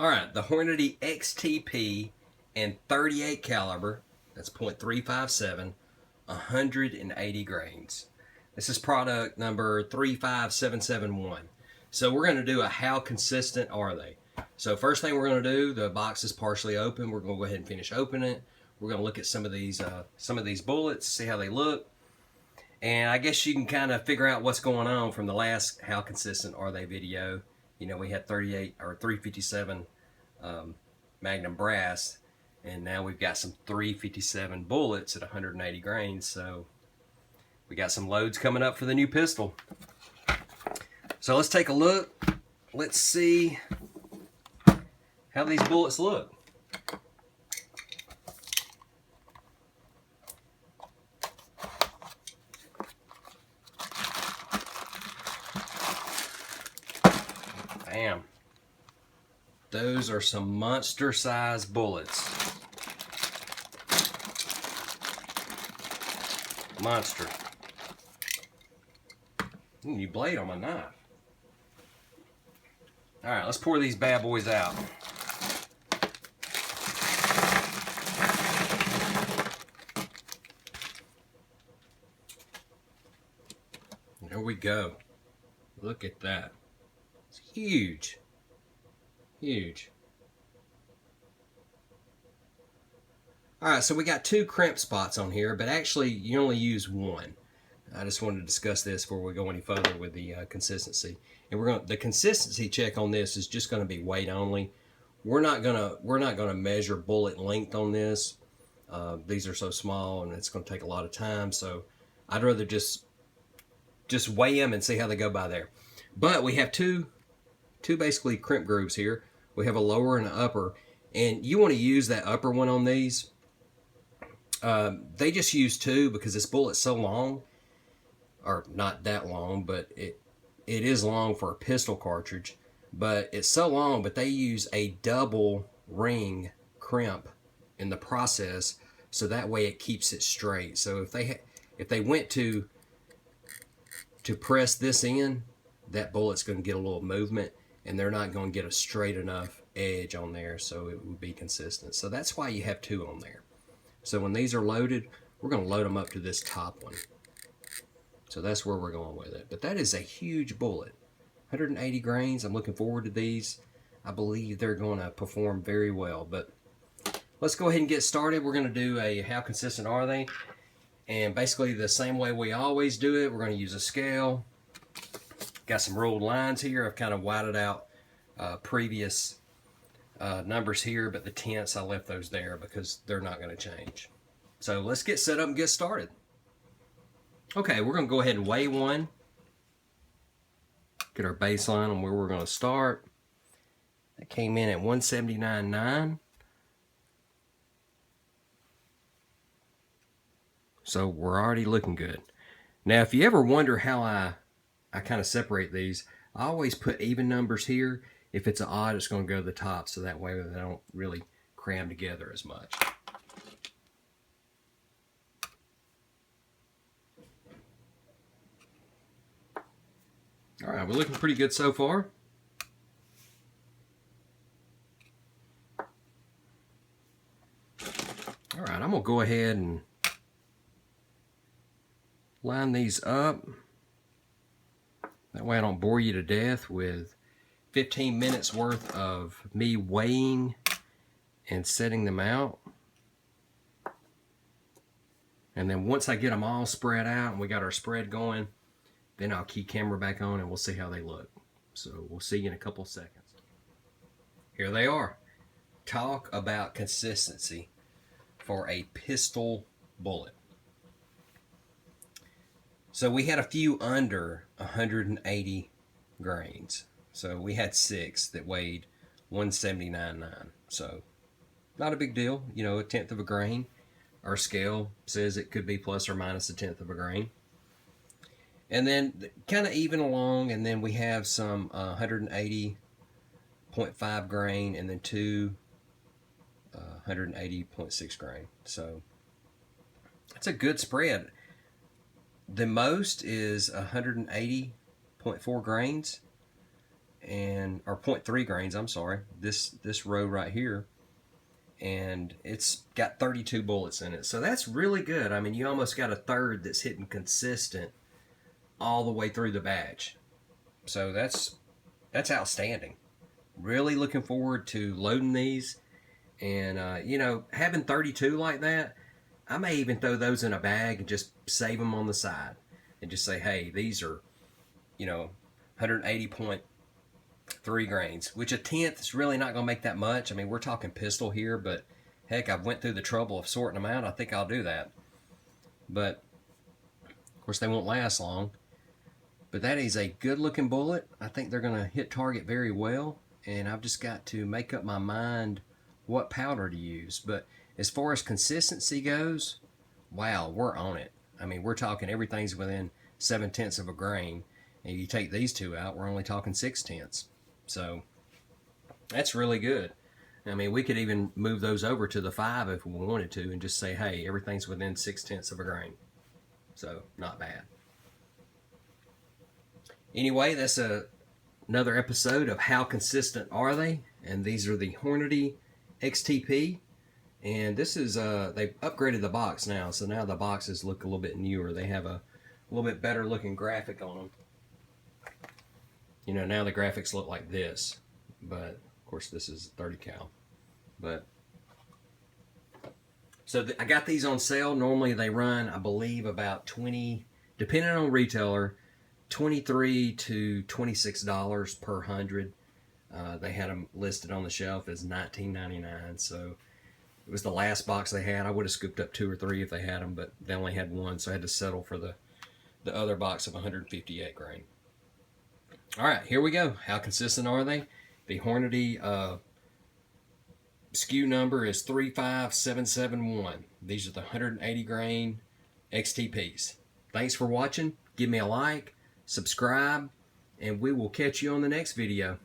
Alright, the Hornady XTP and 38 caliber, that's .357, 180 grains. This is product number 35771. So we're going to do a how consistent are they. So first thing we're going to do, the box is partially open. We're going to go ahead and finish opening it. We're going to look at some of these bullets, see how they look. And I guess you can kind of figure out what's going on from the last how consistent are they video. You know, we had 38 or 357 Magnum brass, and now we've got some 357 bullets at 180 grains. So we got some loads coming up for the new pistol. So let's take a look. Let's see how these bullets look. Bam. Those are some monster size bullets. Monster. Ooh, new blade on my knife. Alright, let's pour these bad boys out. There we go. Look at that. It's huge. Huge. Alright, so we got 2 crimp spots on here, but actually you only use 1. I just wanted to discuss this before we go any further with the consistency. And the consistency check on this is just going to be weight only. We're not gonna measure bullet length on this. These are so small and it's going to take a lot of time. So I'd rather just weigh them and see how they go by there. But we have two basically crimp grooves here. We have a lower and an upper, and you want to use that upper one on these. They just use 2 because this bullet's so long, or not that long, but it is long for a pistol cartridge, but it's so long, but they use a double ring crimp in the process, so that way it keeps it straight. So if they went to press this in, that bullet's going to get a little movement, and they're not going to get a straight enough edge on there, so it would be consistent. So that's why you have 2 on there. So when these are loaded, we're going to load them up to this top one. So that's where we're going with it. But that is a huge bullet. 180 grains. I'm looking forward to these. I believe they're going to perform very well. But let's go ahead and get started. We're going to do a how consistent are they. And basically the same way we always do it. We're going to use a scale. Got some ruled lines here. I've kind of whited out previous numbers here, but the tenths, I left those there because they're not going to change. So let's get set up and get started. Okay, we're going to go ahead and weigh one. Get our baseline on where we're going to start. That came in at 179.9. So we're already looking good. Now, if you ever wonder how I kind of separate these, I always put even numbers here. If it's an odd, it's going to go to the top, so that way they don't really cram together as much. All right, we're looking pretty good so far. All right, I'm going to go ahead and line these up. That way I don't bore you to death with 15 minutes worth of me weighing and setting them out. And then once I get them all spread out and we got our spread going, then I'll key camera back on and we'll see how they look. So we'll see you in a couple seconds. Here they are. Talk about consistency for a pistol bullet. So we had a few under 180 grains. So we had 6 that weighed 179.9. So not a big deal, you know, 1/10 of a grain. Our scale says it could be plus or minus 1/10 of a grain. And then kind of even along, and then we have some 180.5 grain, and then 2 180.6 grain. So that's a good spread. The most is 180.4 grains, and and or 0.3 grains, I'm sorry, this row right here, and it's got 32 bullets in it. So that's really good. I mean, you almost got a third that's hitting consistent all the way through the batch. So that's outstanding. Really looking forward to loading these, and you know, having 32 like that, I may even throw those in a bag and just save them on the side and just say, hey, these are, you know, 180.3 grains, which a tenth is really not going to make that much. I mean, we're talking pistol here, but heck, I've went through the trouble of sorting them out. I think I'll do that. But of course, they won't last long. But that is a good looking bullet. I think they're going to hit target very well, and I've just got to make up my mind what powder to use. But as far as consistency goes, wow, we're on it. I mean, we're talking everything's within 7/10 of a grain, and you take these two out, we're only talking 6/10. So that's really good. I mean, we could even move those over to the 5 if we wanted to and just say, hey, everything's within 6/10 of a grain. So not bad. Anyway, that's another episode of How Consistent Are They? And these are the Hornady XTP. And this is, they've upgraded the box now. So now the boxes look a little bit newer. They have a little bit better looking graphic on them. You know, now the graphics look like this. But, of course, this is 30 cal. But, so I got these on sale. Normally they run, I believe, about 20, depending on retailer, $23 to $26 per 100. They had them listed on the shelf as $19.99. So it was the last box they had. I would have scooped up 2 or 3 if they had them, but they only had 1, so I had to settle for the other box of 158 grain. All right, here we go. How consistent are they? The Hornady SKU number is 35771. These are the 180 grain XTPs. Thanks for watching. Give me a like, subscribe, and we will catch you on the next video.